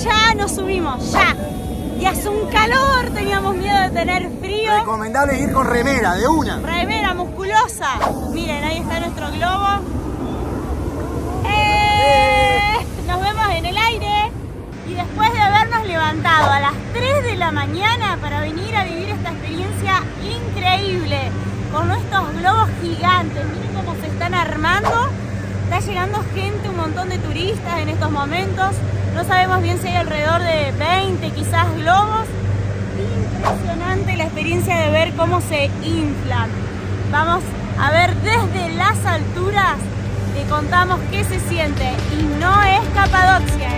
ya nos subimos, ya. Y hace un calor, teníamos miedo de tener frío. Recomendable ir con remera, de una. Remera musculosa. Miren, ahí está nuestro globo. Nos vemos en el aire. Y después de habernos levantado a las 3 de la mañana para venir a vivir esta experiencia increíble, con estos globos gigantes, miren cómo se están armando. Está llegando gente, un montón de turistas en estos momentos. No sabemos bien si hay alrededor de 20 quizás globos. Impresionante la experiencia de ver cómo se inflan. Vamos a ver desde las alturas, te contamos qué se siente. Y no es Capadocia,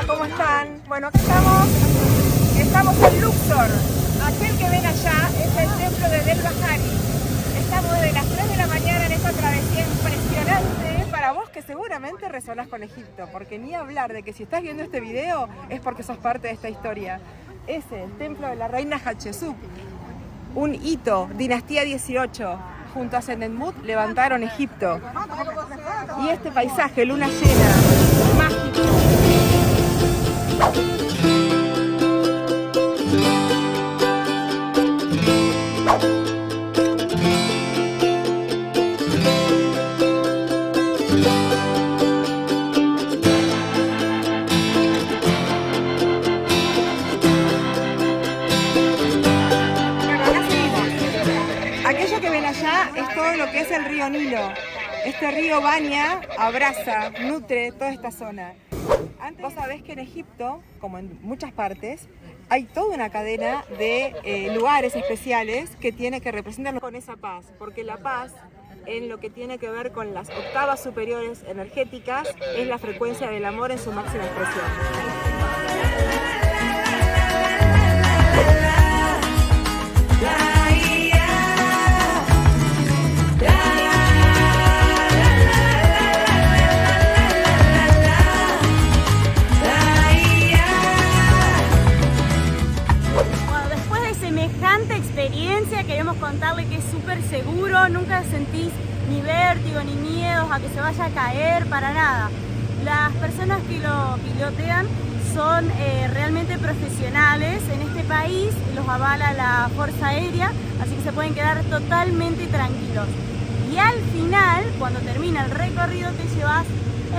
¿cómo están? Bueno, aquí estamos en Luxor. Aquel que ven allá es el templo de Del Bahari. Estamos desde las 3 de la mañana en esta travesía impresionante para vos que seguramente resonás con Egipto, porque ni hablar de que si estás viendo este video es porque sos parte de esta historia. Es el templo de la reina Hatshepsut, un hito, dinastía 18. Junto a Senenmut levantaron Egipto. Y este paisaje, luna llena, mágico. Aquello que ven allá es todo lo que es el río Nilo. Este río baña, abraza, nutre toda esta zona. Vos sabés que en Egipto, como en muchas partes, hay toda una cadena de lugares especiales que representan con esa paz, porque la paz, en lo que tiene que ver con las octavas superiores energéticas, es la frecuencia del amor en su máxima expresión. Experiencia, queremos contarle que es súper seguro, nunca sentís ni vértigo ni miedos a que se vaya a caer, para nada. Las personas que lo pilotean son realmente profesionales. En este país los avala la Fuerza Aérea, así que se pueden quedar totalmente tranquilos. Y al final, cuando termina el recorrido, te llevas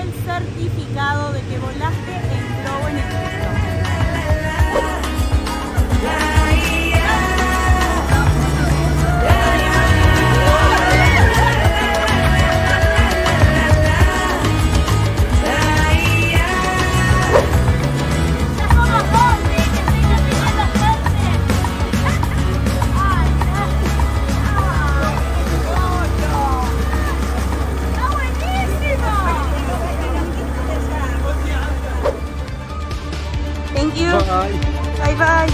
el certificado de que volaste en globo en Egipto. Thank you. Bye bye.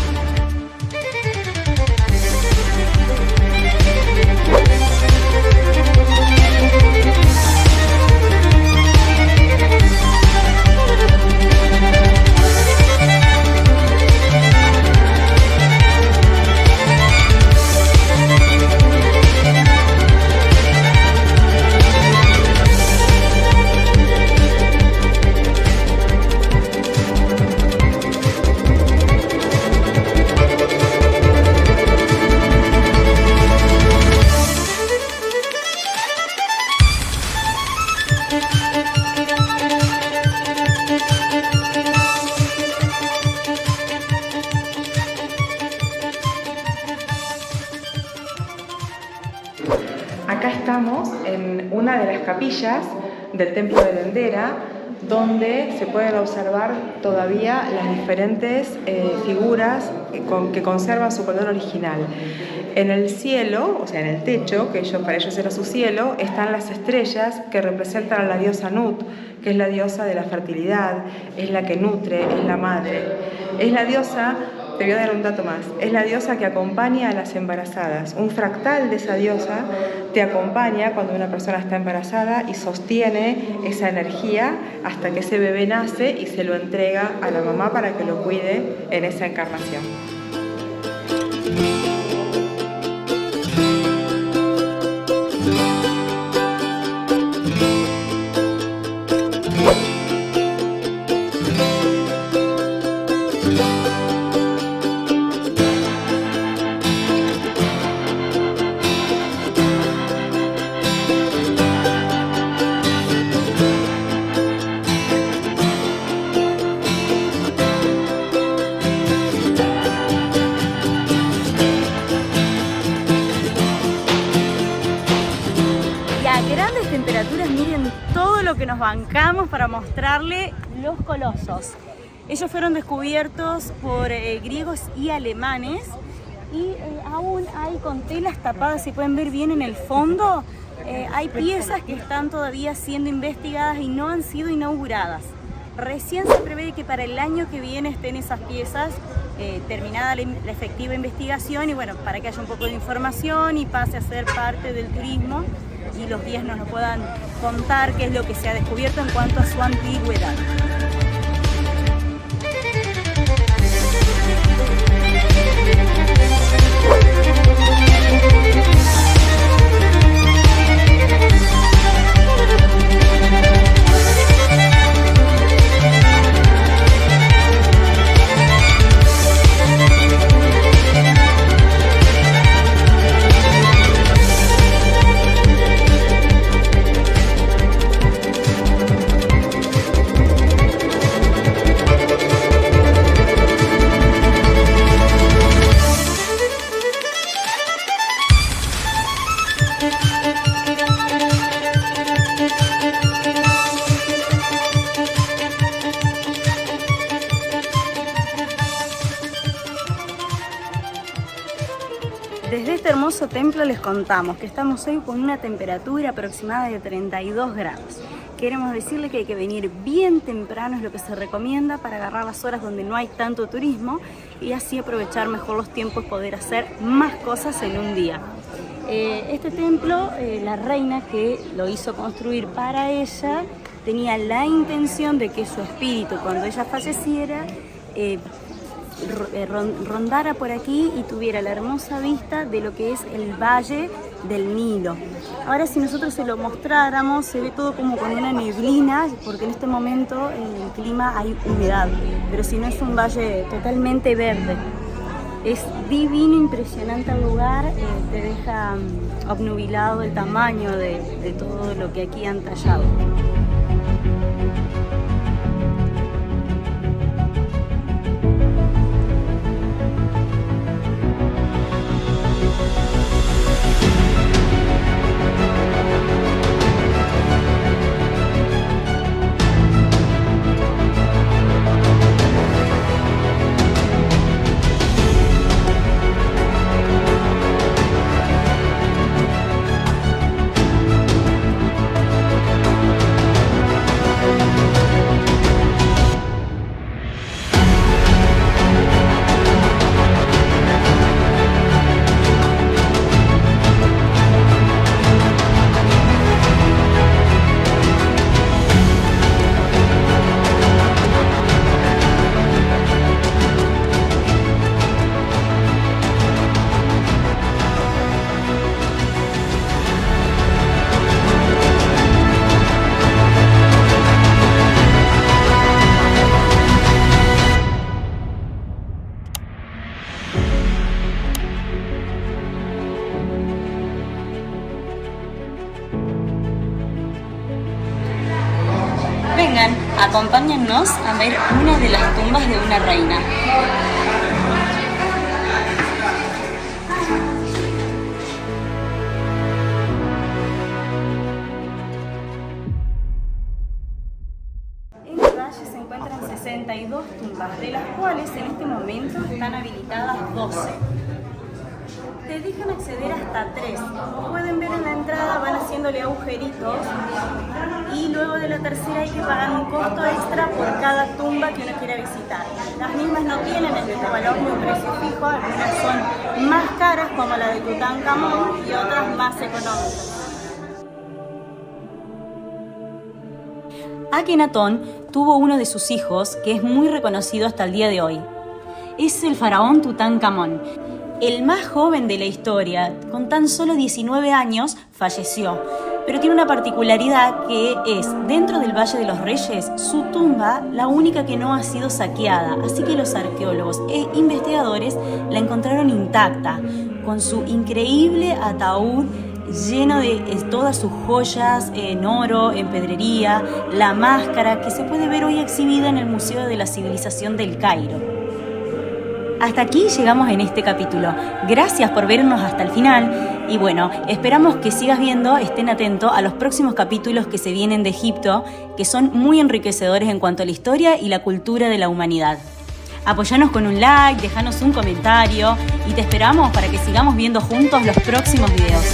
estamos en una de las capillas del templo de Dendera, donde se pueden observar todavía las diferentes figuras que conservan su color original. En el cielo, o sea en el techo, que para ellos era su cielo, están las estrellas que representan a la diosa Nut, que es la diosa de la fertilidad, es la que nutre, es la madre. Es la diosa, te voy a dar un dato más, es la diosa que acompaña a las embarazadas. Un fractal de esa diosa te acompaña cuando una persona está embarazada y sostiene esa energía hasta que ese bebé nace y se lo entrega a la mamá para que lo cuide en esa encarnación. Miren todo lo que nos bancamos para mostrarle los colosos. Ellos fueron descubiertos por griegos y alemanes y aún hay con telas tapadas, si pueden ver bien en el fondo, hay piezas que están todavía siendo investigadas y no han sido inauguradas. Recién se prevé que para el año que viene estén esas piezas terminada la efectiva investigación y bueno, para que haya un poco de información y pase a ser parte del turismo y los guías nos lo puedan contar qué es lo que se ha descubierto en cuanto a su antigüedad. Desde este hermoso templo les contamos que estamos hoy con una temperatura aproximada de 32 grados. Queremos decirle que hay que venir bien temprano, es lo que se recomienda para agarrar las horas donde no hay tanto turismo y así aprovechar mejor los tiempos, poder hacer más cosas en un día. Este templo, la reina que lo hizo construir para ella, tenía la intención de que su espíritu, cuando ella falleciera, rondara por aquí y tuviera la hermosa vista de lo que es el valle del Nilo. Ahora si nosotros se lo mostráramos, se ve todo como con una neblina, porque en este momento en el clima hay humedad, pero si no es un valle totalmente verde. Es divino, impresionante el lugar, te deja obnubilado el tamaño de todo lo que aquí han tallado. Vengan, acompáñennos a ver una de las tumbas de una reina. tumbas, de las cuales en este momento están habilitadas 12. Te dejan acceder hasta 3. Como pueden ver en la entrada van haciéndole agujeritos y luego de la tercera hay que pagar un costo extra por cada tumba que uno quiera visitar. Las mismas no tienen el mismo valor ni un precio fijo, algunas son más caras como la de Tutankamón y otras más económicas. Akenatón tuvo uno de sus hijos que es muy reconocido hasta el día de hoy. Es el faraón Tutankamón. El más joven de la historia, con tan solo 19 años, falleció. Pero tiene una particularidad que es, dentro del Valle de los Reyes, su tumba la única que no ha sido saqueada. Así que los arqueólogos e investigadores la encontraron intacta, con su increíble ataúd lleno de todas sus joyas en oro, en pedrería, la máscara que se puede ver hoy exhibida en el Museo de la Civilización del Cairo. Hasta aquí llegamos en este capítulo. Gracias por vernos hasta el final y bueno, esperamos que sigas viendo, estén atentos a los próximos capítulos que se vienen de Egipto, que son muy enriquecedores en cuanto a la historia y la cultura de la humanidad. Apoyanos con un like, déjanos un comentario y te esperamos para que sigamos viendo juntos los próximos videos.